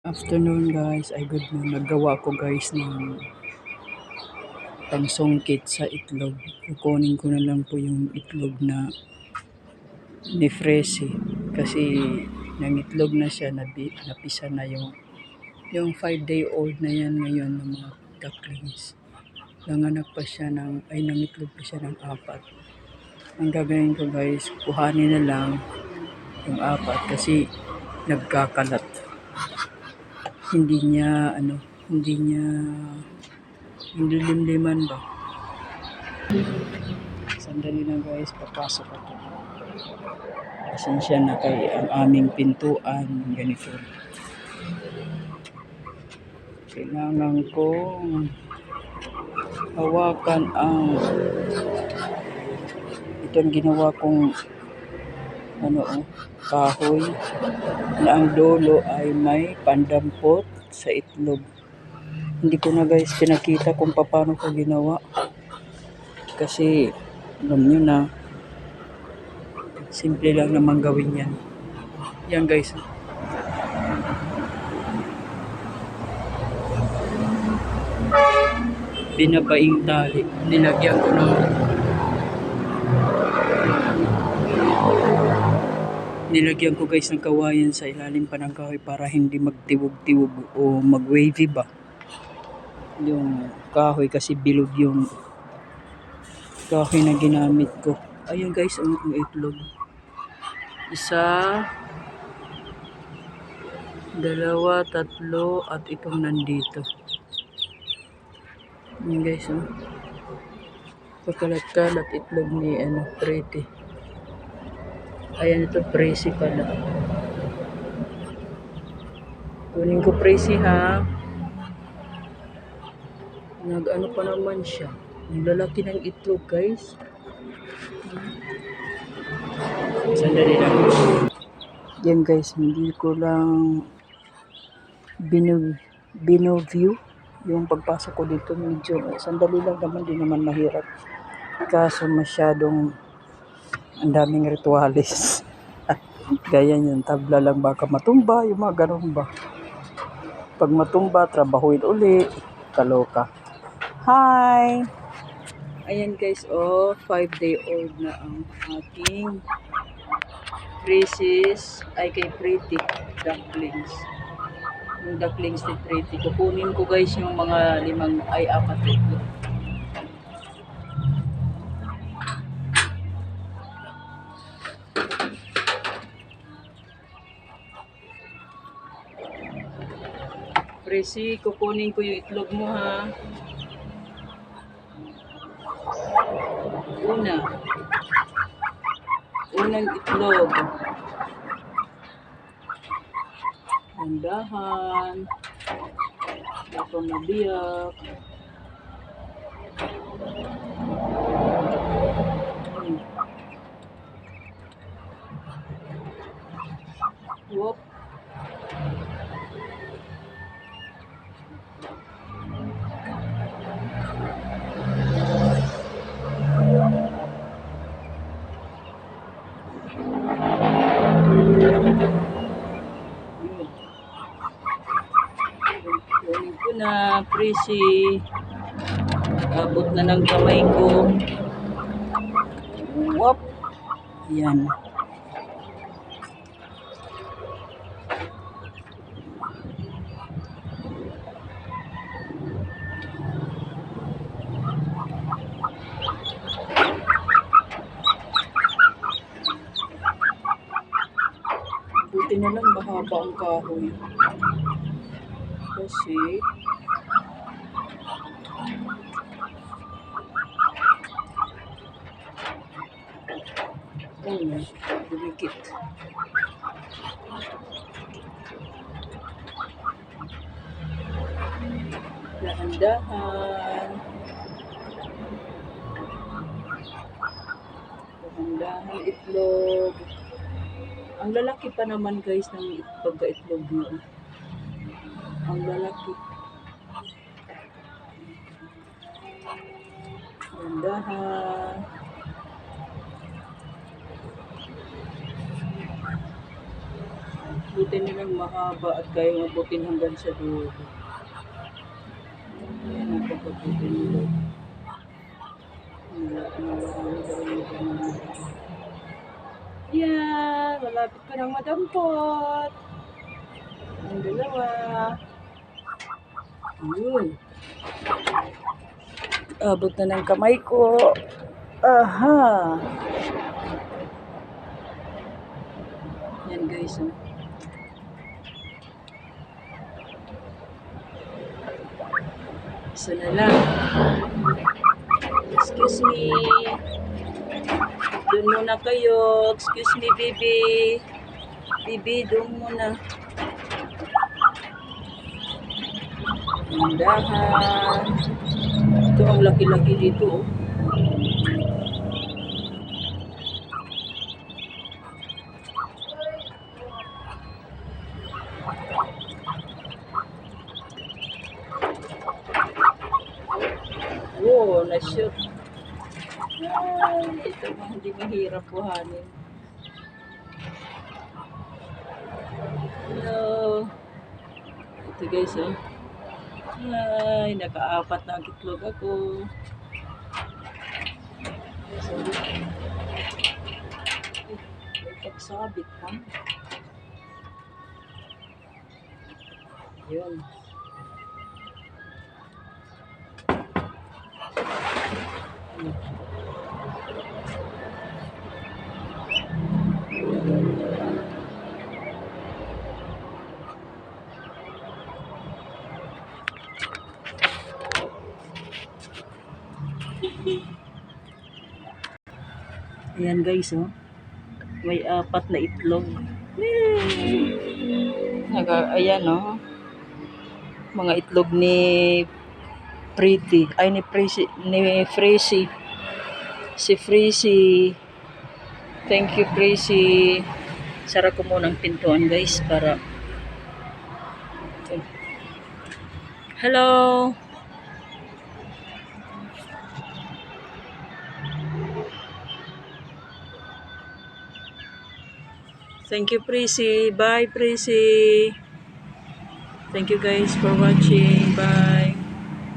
Afternoon guys, ay good morning. Naggawa ko guys ng pangsungkit sa itlog. Kukunin ko na lang po yung itlog na ni-fresh kasi nangitlog na siya, napisa na yung 5-day-old na yan ngayon ng mga ducklings. Nanganak pa siya nangitlog pa siya ng 4. Ang gagawin ko guys, kuhanin na lang yung 4 kasi nagkakalat. Hindi niya limliman ba. Sandali lang guys, papasok ako. Pasensya na kay ang aming pintuan ganito. Kailangan kong hawakan itong ginawa kong kahoy na ang dulo ay may pandampot sa itlog. Hindi ko na guys pinakita kung paano ko ginawa kasi alam nyo na simple lang naman gawin yan. Yan guys, binabaing tali, nilagyan ko guys ng kawayan sa ilalim pa ng kahoy para hindi magtiwog-tiwog o mag-wavy ba yung kahoy kasi bilog yung kahoy na ginamit ko. Ayun guys, ang itlog. 1, 2, 3 at itong nandito. Ayun guys, pagkalat-kalat itlog ni Pretty. Ayan, ito Presi pala. Kunin ko Presi ha. Nag-ano pa naman siya. Ang lalaki ng itlog guys. Sandali lang. Yan guys, hindi ko lang binoview yung pagpasok ko dito. Medyo sandali lang naman, di naman mahirap. Kaso masyadong ang daming ritualis. Gaya yung tabla lang baka matumba, yung mga ganun ba. Pag matumba, trabahuin uli. Kaloka. Hi! Ayan guys, 5-day-old na ang aking Princess, ay kay Pretty, ducklings. Yung ducklings ni Pretty. Kukunin ko guys yung mga 4 ito. Presi, kukunin ko yung itlog mo ha. Unang itlog. Dandahan. Ako nabiyak. Whoop. Kunin ko na, Presi. Abot na ng kamay ko. Whoop. Yan. Buti na lang mahaba ang kahoy. Kasi dumikit. Dahan-dahan. Dahan-dahan itlog. Ang lalaki pa naman guys ng pagka-itlog mo. Ang lalaki. Dahan-dahan. Buti nilang mahaba at kaya mabutin hanggang sa dulo. Ayan ang pagkabuti nila. Yan, malapit ko nang madampot. Ang dalawa. Yun. Abot na ng kamay ko. Aha. Yan guys. Oh. Isa na lang. Excuse me. Doon muna kayo. Excuse me, baby. Baby, doon muna. Dahan. Ito ang laki-laki dito. Oh. Oh, na-shoot. Ay, ito hindi mahirap buhanin. Hello. Ito guys, oh. Ay, naka-apat na itlog ako. Sorry. May pagsabit pa. Yun. Ayan guys, oh. May 4 na itlog. Ayan, oh. Mga itlog ni Pretty. Ay, ni Freezy. Si Freezy. Thank you, Freezy. Sara ko muna ang pintuan, guys, para... Okay. Hello! Thank you, Prissy. Bye, Prissy. Thank you guys for watching. Bye.